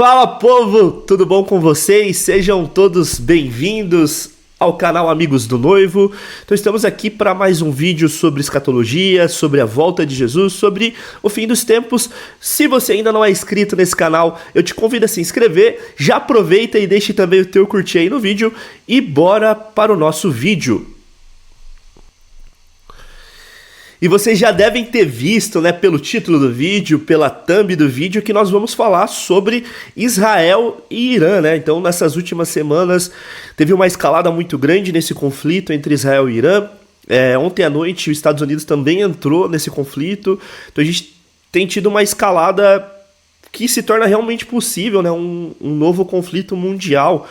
Fala, povo, tudo bom com vocês? Sejam todos bem-vindos ao canal Amigos do Noivo. Então estamos aqui para mais um vídeo sobre escatologia, sobre a volta de Jesus, sobre o fim dos tempos. Se você ainda não é inscrito nesse canal, eu te convido a se inscrever. Já aproveita e deixe também o teu curtir aí no vídeo e bora para o nosso vídeo. E vocês já devem ter visto, né, pelo título do vídeo, pela thumb do vídeo, que nós vamos falar sobre Israel e Irã, né? Então, nessas últimas semanas, teve uma escalada muito grande nesse conflito entre Israel e Irã. Ontem à noite, os Estados Unidos também entrou nesse conflito. Então, a gente tem tido uma escalada que se torna realmente possível, né? Um novo conflito mundial,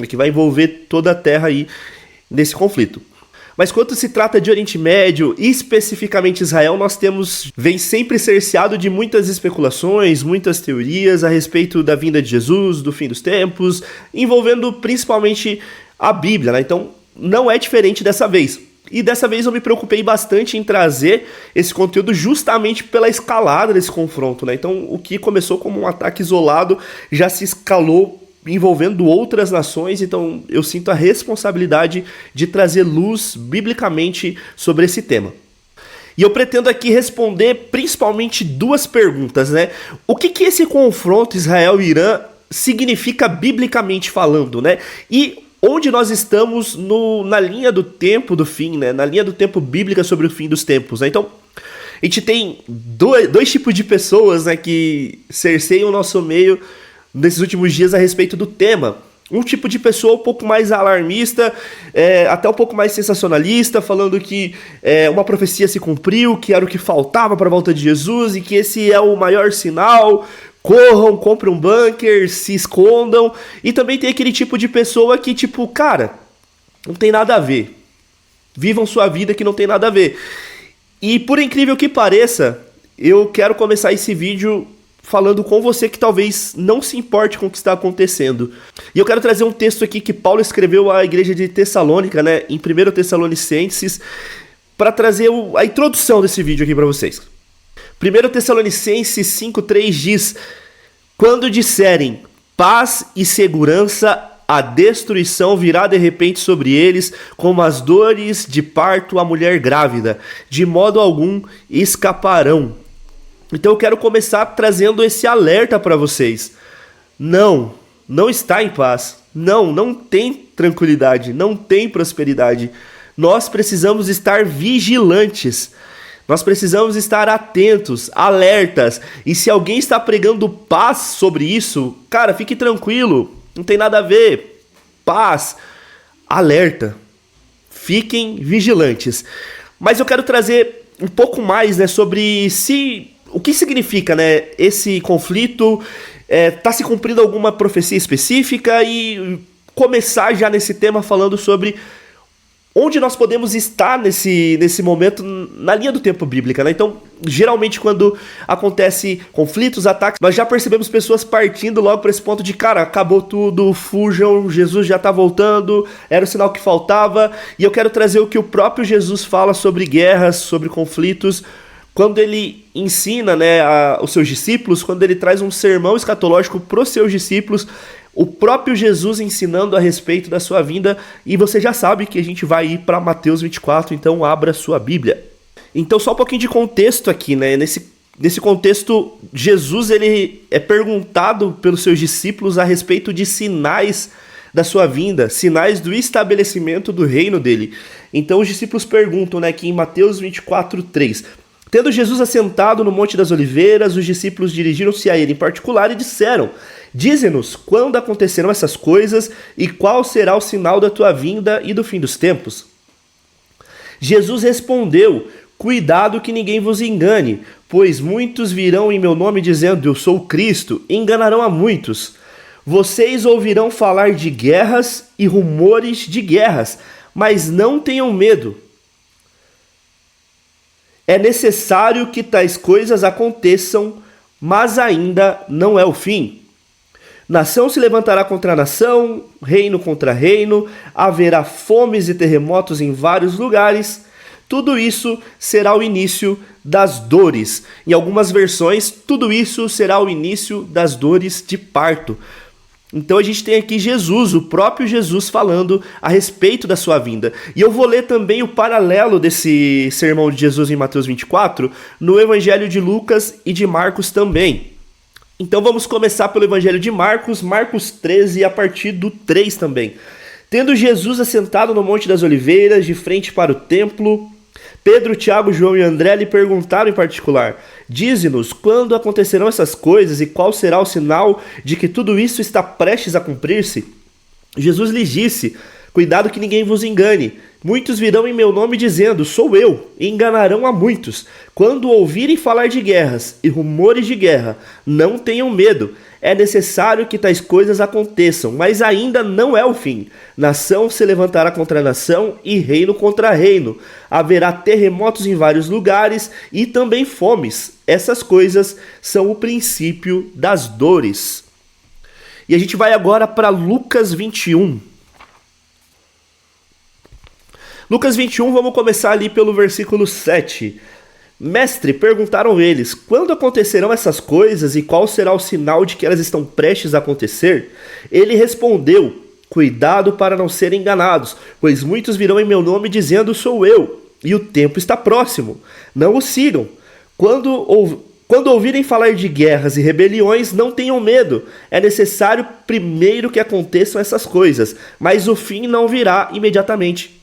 que vai envolver toda a Terra aí nesse conflito. Mas quando se trata de Oriente Médio, especificamente Israel, vem sempre cerceado de muitas especulações, muitas teorias a respeito da vinda de Jesus, do fim dos tempos, envolvendo principalmente a Bíblia, né? Então não é diferente dessa vez. E dessa vez eu me preocupei bastante em trazer esse conteúdo justamente pela escalada desse confronto, né? Então o que começou como um ataque isolado já se escalou envolvendo outras nações, então eu sinto a responsabilidade de trazer luz biblicamente sobre esse tema. E eu pretendo aqui responder principalmente duas perguntas, né? O que esse confronto Israel e Irã significa biblicamente falando, né? E onde nós estamos na linha do tempo do fim, né? Na linha do tempo bíblica sobre o fim dos tempos, né? Então, a gente tem dois tipos de pessoas, né, que cerceiam o nosso meio nesses últimos dias a respeito do tema. Um tipo de pessoa um pouco mais alarmista, até um pouco mais sensacionalista, falando que uma profecia se cumpriu, que era o que faltava para a volta de Jesus e que esse é o maior sinal. Corram, comprem um bunker, se escondam. E também tem aquele tipo de pessoa que, tipo, cara, não tem nada a ver. Vivam sua vida que não tem nada a ver. E por incrível que pareça, eu quero começar esse vídeo falando com você que talvez não se importe com o que está acontecendo. E eu quero trazer um texto aqui que Paulo escreveu à igreja de Tessalônica, né, em 1 Tessalonicenses, para trazer a introdução desse vídeo aqui para vocês. 1 Tessalonicenses 5,3 diz: quando disserem paz e segurança, a destruição virá de repente sobre eles, como as dores de parto à mulher grávida, de modo algum escaparão. Então eu quero começar trazendo esse alerta para vocês. Não está em paz. Não tem tranquilidade, não tem prosperidade. Nós precisamos estar vigilantes. Nós precisamos estar atentos, alertas. E se alguém está pregando paz sobre isso, cara, fique tranquilo. Não tem nada a ver. Paz, alerta. Fiquem vigilantes. Mas eu quero trazer um pouco mais, né, sobre o que significa, né, esse conflito, tá se cumprindo alguma profecia específica e começar já nesse tema falando sobre onde nós podemos estar nesse momento na linha do tempo bíblica, né? Então, geralmente quando acontece conflitos, ataques, nós já percebemos pessoas partindo logo para esse ponto de, cara, acabou tudo, fujam, Jesus já tá voltando, era o sinal que faltava. E eu quero trazer o que o próprio Jesus fala sobre guerras, sobre conflitos, quando ele ensina, né, os seus discípulos, quando ele traz um sermão escatológico para os seus discípulos, o próprio Jesus ensinando a respeito da sua vinda. E você já sabe que a gente vai ir para Mateus 24, então abra sua Bíblia. Então só um pouquinho de contexto aqui, né? Nesse contexto, Jesus ele é perguntado pelos seus discípulos a respeito de sinais da sua vinda, sinais do estabelecimento do reino dele. Então os discípulos perguntam, né, aqui em Mateus 24, 3... Tendo Jesus assentado no Monte das Oliveiras, os discípulos dirigiram-se a ele em particular e disseram: dize-nos quando acontecerão essas coisas e qual será o sinal da tua vinda e do fim dos tempos. Jesus respondeu: cuidado que ninguém vos engane, pois muitos virão em meu nome dizendo: eu sou o Cristo, e enganarão a muitos. Vocês ouvirão falar de guerras e rumores de guerras, mas não tenham medo. É necessário que tais coisas aconteçam, mas ainda não é o fim. Nação se levantará contra nação, reino contra reino, haverá fomes e terremotos em vários lugares. tudo isso será o início das dores. Em algumas versões, tudo isso será o início das dores de parto. Então a gente tem aqui Jesus, o próprio Jesus falando a respeito da sua vinda. E eu vou ler também o paralelo desse sermão de Jesus em Mateus 24, no Evangelho de Lucas e de Marcos também. Então vamos começar pelo Evangelho de Marcos, Marcos 13, a partir do 3 também. Tendo Jesus assentado no Monte das Oliveiras, de frente para o templo, Pedro, Tiago, João e André lhe perguntaram em particular: dize-nos, quando acontecerão essas coisas e qual será o sinal de que tudo isso está prestes a cumprir-se? Jesus lhes disse: cuidado que ninguém vos engane. Muitos virão em meu nome dizendo, sou eu, e enganarão a muitos. Quando ouvirem falar de guerras e rumores de guerra, não tenham medo. É necessário que tais coisas aconteçam, mas ainda não é o fim. Nação se levantará contra nação e reino contra reino. Haverá terremotos em vários lugares e também fomes. Essas coisas são o princípio das dores. E a gente vai agora para Lucas 21. Lucas 21, vamos começar ali pelo versículo 7. Mestre, perguntaram eles, quando acontecerão essas coisas e qual será o sinal de que elas estão prestes a acontecer? Ele respondeu, cuidado para não serem enganados, pois muitos virão em meu nome dizendo sou eu, e o tempo está próximo. Não o sigam. Quando ouvirem falar de guerras e rebeliões, não tenham medo. É necessário primeiro que aconteçam essas coisas, mas o fim não virá imediatamente.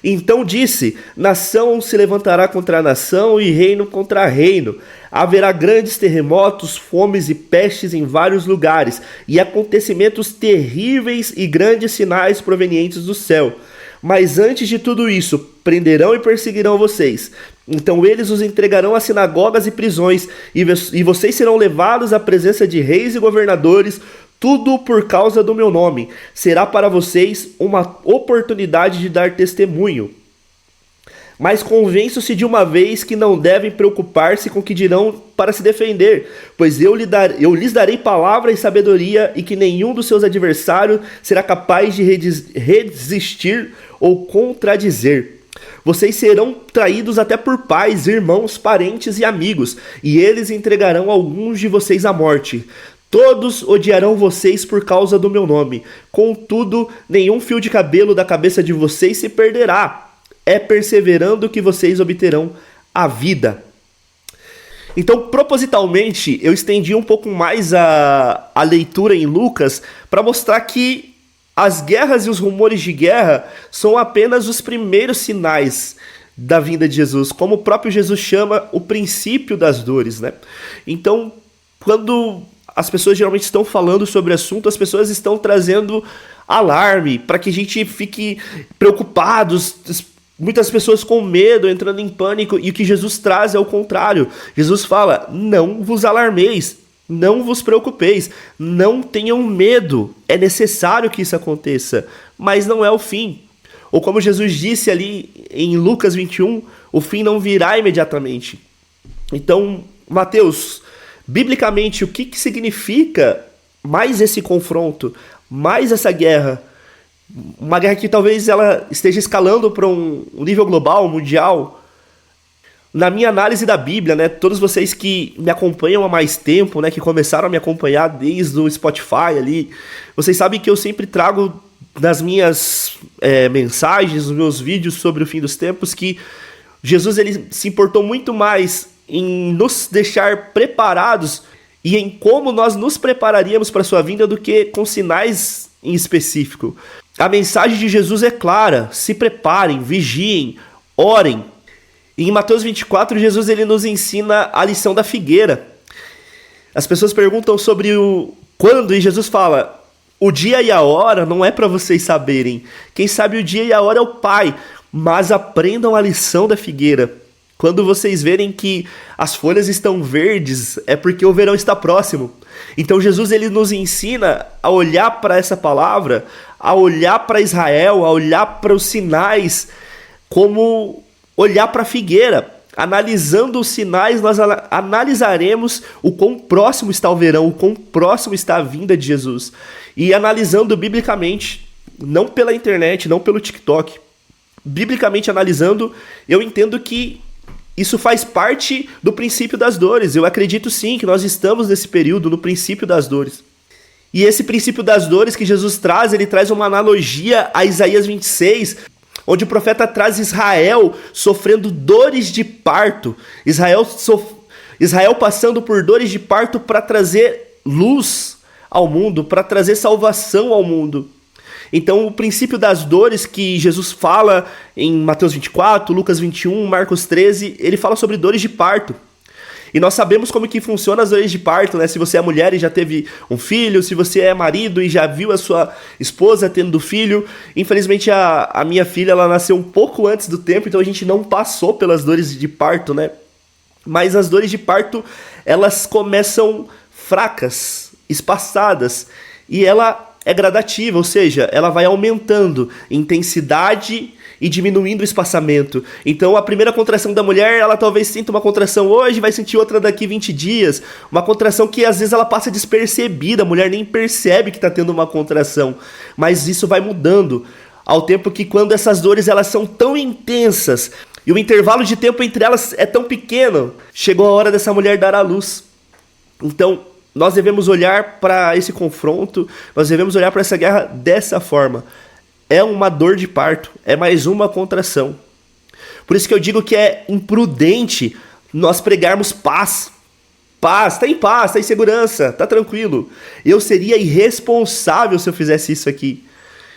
Então disse, nação se levantará contra nação e reino contra reino. Haverá grandes terremotos, fomes e pestes em vários lugares, e acontecimentos terríveis e grandes sinais provenientes do céu. Mas antes de tudo isso, prenderão e perseguirão vocês. Então eles os entregarão às sinagogas e prisões, e vocês serão levados à presença de reis e governadores, tudo por causa do meu nome. Será para vocês uma oportunidade de dar testemunho. Mas convenço-se de uma vez que não devem preocupar-se com o que dirão para se defender, pois eu lhes darei palavra e sabedoria, e que nenhum dos seus adversários será capaz de resistir ou contradizer. Vocês serão traídos até por pais, irmãos, parentes e amigos, e eles entregarão alguns de vocês à morte. Todos odiarão vocês por causa do meu nome. Contudo, nenhum fio de cabelo da cabeça de vocês se perderá. É perseverando que vocês obterão a vida. Então, propositalmente, eu estendi um pouco mais a leitura em Lucas para mostrar que as guerras e os rumores de guerra são apenas os primeiros sinais da vinda de Jesus, como o próprio Jesus chama o princípio das dores, né? Então, quando as pessoas geralmente estão falando sobre o assunto, as pessoas estão trazendo alarme para que a gente fique preocupados, muitas pessoas com medo, entrando em pânico, e o que Jesus traz é o contrário. Jesus fala, não vos alarmeis, não vos preocupeis, não tenham medo, é necessário que isso aconteça, mas não é o fim. Ou como Jesus disse ali em Lucas 21, o fim não virá imediatamente. Então, Mateus, biblicamente, o que significa mais esse confronto, mais essa guerra? Uma guerra que talvez ela esteja escalando para um nível global, mundial. Na minha análise da Bíblia, né, todos vocês que me acompanham há mais tempo, né, que começaram a me acompanhar desde o Spotify ali, vocês sabem que eu sempre trago nas minhas mensagens, nos meus vídeos sobre o fim dos tempos, que Jesus ele se importou muito mais em nos deixar preparados e em como nós nos prepararíamos para a sua vinda do que com sinais em específico. A mensagem de Jesus é clara: se preparem, vigiem, orem. E em Mateus 24, Jesus ele nos ensina a lição da figueira. As pessoas perguntam sobre o quando, e Jesus fala: o dia e a hora não é para vocês saberem. Quem sabe o dia e a hora é o Pai, mas aprendam a lição da figueira. Quando vocês verem que as folhas estão verdes, é porque o verão está próximo. Então Jesus ele nos ensina a olhar para essa palavra, a olhar para Israel, a olhar para os sinais, como olhar para a figueira. Analisando os sinais, nós analisaremos o quão próximo está o verão, o quão próximo está a vinda de Jesus. E analisando biblicamente, não pela internet, não pelo TikTok, biblicamente analisando, eu entendo que isso faz parte do princípio das dores. Eu acredito sim que nós estamos nesse período, no princípio das dores. E esse princípio das dores que Jesus traz, ele traz uma analogia a Isaías 26, onde o profeta traz Israel sofrendo dores de parto. Israel passando por dores de parto para trazer luz ao mundo, para trazer salvação ao mundo. Então, o princípio das dores que Jesus fala em Mateus 24, Lucas 21, Marcos 13, ele fala sobre dores de parto. E nós sabemos como que funciona as dores de parto, né? Se você é mulher e já teve um filho, se você é marido e já viu a sua esposa tendo filho. Infelizmente, a minha filha, ela nasceu um pouco antes do tempo, então a gente não passou pelas dores de parto, né? Mas as dores de parto, elas começam fracas, espaçadas, e ela é gradativa, ou seja, ela vai aumentando intensidade e diminuindo o espaçamento. Então a primeira contração da mulher, ela talvez sinta uma contração hoje, vai sentir outra daqui 20 dias, uma contração que às vezes ela passa despercebida, a mulher nem percebe que está tendo uma contração, mas isso vai mudando ao tempo que quando essas dores elas são tão intensas e o intervalo de tempo entre elas é tão pequeno, chegou a hora dessa mulher dar à luz. Então nós devemos olhar para esse confronto, nós devemos olhar para essa guerra dessa forma. É uma dor de parto, é mais uma contração. Por isso que eu digo que é imprudente nós pregarmos paz. Paz, tá em segurança, tá tranquilo. Eu seria irresponsável se eu fizesse isso aqui.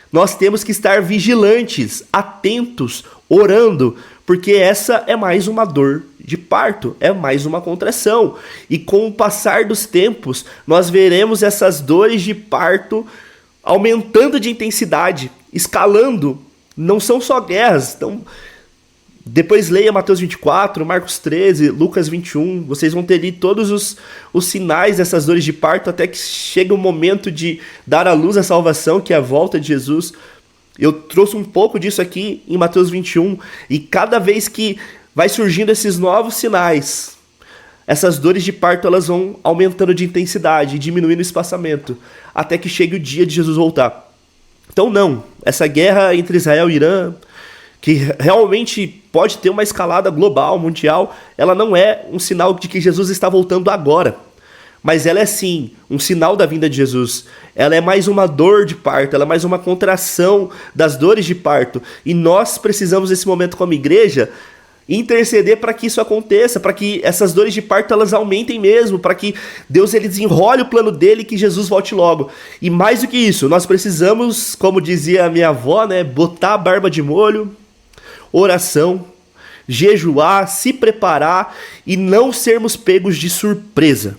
Nós temos que estar vigilantes, atentos, orando, porque essa é mais uma dor de parto, é mais uma contração. E com o passar dos tempos, nós veremos essas dores de parto aumentando de intensidade, escalando. Não são só guerras. Então, depois leia Mateus 24, Marcos 13, Lucas 21. Vocês vão ter ali todos os sinais dessas dores de parto até que chegue o momento de dar à luz a salvação, que é a volta de Jesus. Eu trouxe um pouco disso aqui em Mateus 21. E cada vez que vai surgindo esses novos sinais, essas dores de parto elas vão aumentando de intensidade, diminuindo o espaçamento, até que chegue o dia de Jesus voltar. Então não, essa guerra entre Israel e Irã, que realmente pode ter uma escalada global, mundial, ela não é um sinal de que Jesus está voltando agora. Mas ela é sim um sinal da vinda de Jesus. Ela é mais uma dor de parto, ela é mais uma contração das dores de parto. E nós precisamos nesse momento como igreja interceder para que isso aconteça, para que essas dores de parto elas aumentem mesmo, para que Deus ele desenrole o plano dele e que Jesus volte logo. E mais do que isso, nós precisamos, como dizia a minha avó, né, botar a barba de molho, oração, jejuar, se preparar e não sermos pegos de surpresa.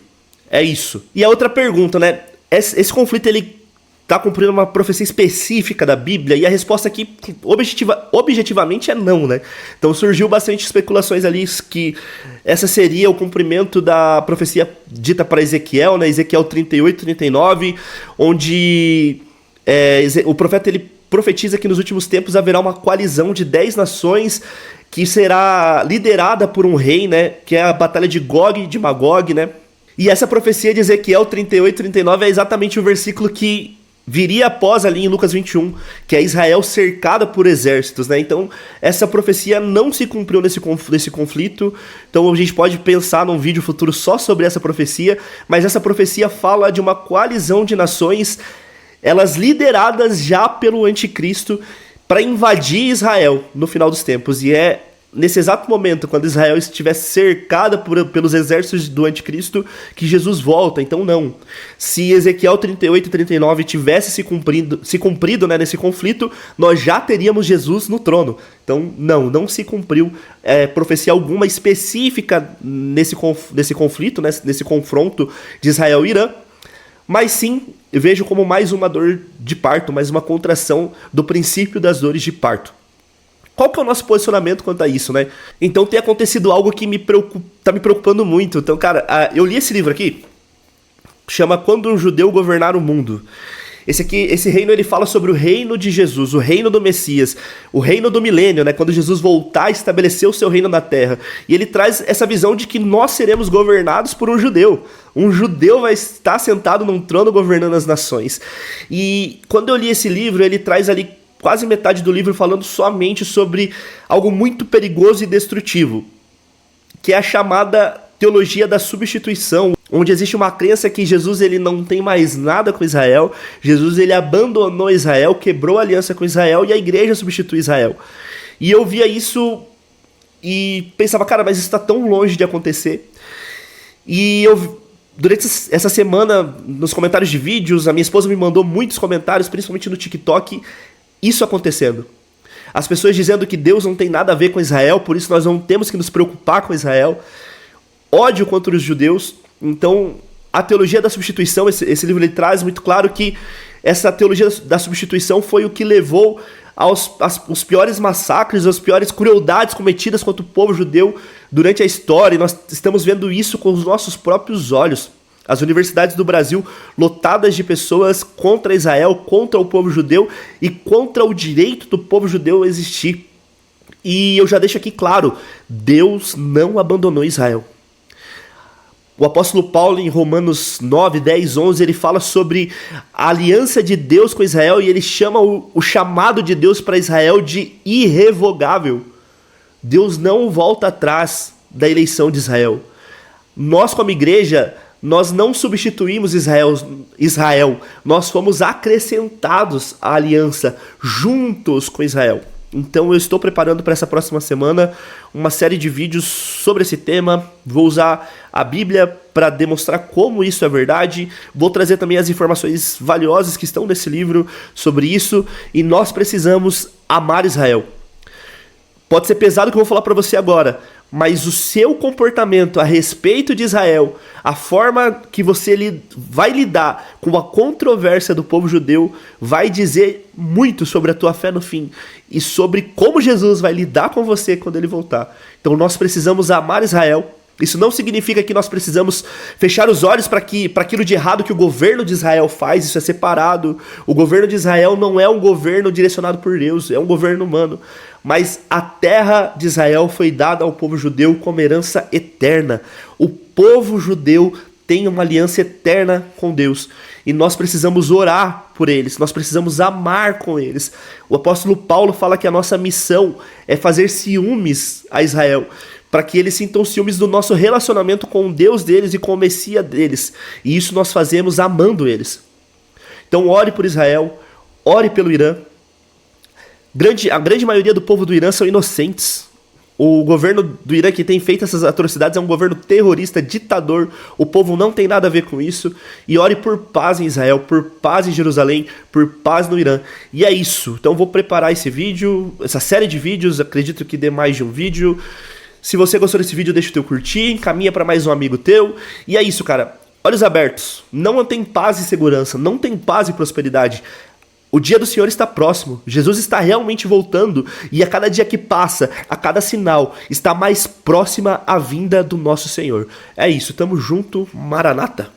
É isso. E a outra pergunta, né, esse conflito ele está cumprindo uma profecia específica da Bíblia? E a resposta aqui, objetivamente, é não, né? Então surgiu bastante especulações ali que essa seria o cumprimento da profecia dita para Ezequiel, né? Ezequiel 38, 39, onde o profeta ele profetiza que nos últimos tempos haverá uma coalizão de 10 nações que será liderada por um rei, né? Que é a batalha de Gog e de Magog, né? E essa profecia de Ezequiel 38, 39 é exatamente o versículo que viria após ali em Lucas 21, que é Israel cercada por exércitos, né? Então, essa profecia não se cumpriu nesse conflito. Então, a gente pode pensar num vídeo futuro só sobre essa profecia, mas essa profecia fala de uma coalizão de nações, elas lideradas já pelo anticristo, para invadir Israel no final dos tempos. E é nesse exato momento, quando Israel estiver cercada pelos exércitos do anticristo, que Jesus volta. Então não. Se Ezequiel 38 e 39 tivesse se cumprido, né, nesse conflito, nós já teríamos Jesus no trono. Então não se cumpriu profecia alguma específica nesse conflito, né, nesse confronto de Israel e Irã. Mas sim, eu vejo como mais uma dor de parto, mais uma contração do princípio das dores de parto. Qual que é o nosso posicionamento quanto a isso, né? Então tem acontecido algo que tá me preocupando muito. Então, cara, eu li esse livro aqui, chama Quando um Judeu Governar o Mundo. Esse reino, ele fala sobre o reino de Jesus, o reino do Messias, o reino do milênio, né? Quando Jesus voltar a estabelecer o seu reino na terra. E ele traz essa visão de que nós seremos governados por um judeu. Um judeu vai estar sentado num trono governando as nações. E quando eu li esse livro, ele traz ali quase metade do livro falando somente sobre algo muito perigoso e destrutivo, que é a chamada teologia da substituição, onde existe uma crença que Jesus ele não tem mais nada com Israel, Jesus ele abandonou Israel, quebrou a aliança com Israel e a igreja substitui Israel. E eu via isso e pensava, cara, mas isso está tão longe de acontecer. E eu, durante essa semana, nos comentários de vídeos, a minha esposa me mandou muitos comentários, principalmente no TikTok, isso acontecendo. As pessoas dizendo que Deus não tem nada a ver com Israel, por isso nós não temos que nos preocupar com Israel. Ódio contra os judeus. Então, a teologia da substituição, esse livro ele traz muito claro que essa teologia da substituição foi o que levou aos piores massacres, às piores crueldades cometidas contra o povo judeu durante a história. E nós estamos vendo isso com os nossos próprios olhos. As universidades do Brasil lotadas de pessoas contra Israel, contra o povo judeu e contra o direito do povo judeu a existir. E eu já deixo aqui claro, Deus não abandonou Israel. O apóstolo Paulo, em Romanos 9, 10, 11, ele fala sobre a aliança de Deus com Israel e ele chama o chamado de Deus para Israel de irrevogável. Deus não volta atrás da eleição de Israel. Nós, como igreja, nós não substituímos Israel, nós fomos acrescentados à aliança juntos com Israel. Então eu estou preparando para essa próxima semana uma série de vídeos sobre esse tema. Vou usar a Bíblia para demonstrar como isso é verdade. Vou trazer também as informações valiosas que estão nesse livro sobre isso. E nós precisamos amar Israel. Pode ser pesado o que eu vou falar para você agora, mas o seu comportamento a respeito de Israel, a forma que você vai lidar com a controvérsia do povo judeu, vai dizer muito sobre a tua fé no fim e sobre como Jesus vai lidar com você quando ele voltar. Então nós precisamos amar Israel. Isso não significa que nós precisamos fechar os olhos para aquilo de errado que o governo de Israel faz, isso é separado. O governo de Israel não é um governo direcionado por Deus, é um governo humano. Mas a terra de Israel foi dada ao povo judeu como herança eterna. O povo judeu tem uma aliança eterna com Deus. E nós precisamos orar por eles, nós precisamos amar com eles. O apóstolo Paulo fala que a nossa missão é fazer ciúmes a Israel, para que eles sintam ciúmes do nosso relacionamento com o Deus deles e com o Messias deles. E isso nós fazemos amando eles. Então ore por Israel, ore pelo Irã. A grande maioria do povo do Irã são inocentes. O governo do Irã que tem feito essas atrocidades é um governo terrorista, ditador. O povo não tem nada a ver com isso. E ore por paz em Israel, por paz em Jerusalém, por paz no Irã. E é isso. Então vou preparar esse vídeo, essa série de vídeos. Acredito que dê mais de um vídeo. Se você gostou desse vídeo, deixa o teu curtir, encaminha para mais um amigo teu. E é isso, cara. Olhos abertos. Não tem paz e segurança, não tem paz e prosperidade. O dia do Senhor está próximo. Jesus está realmente voltando. E a cada dia que passa, a cada sinal, está mais próxima a vinda do nosso Senhor. É isso, tamo junto, Maranata.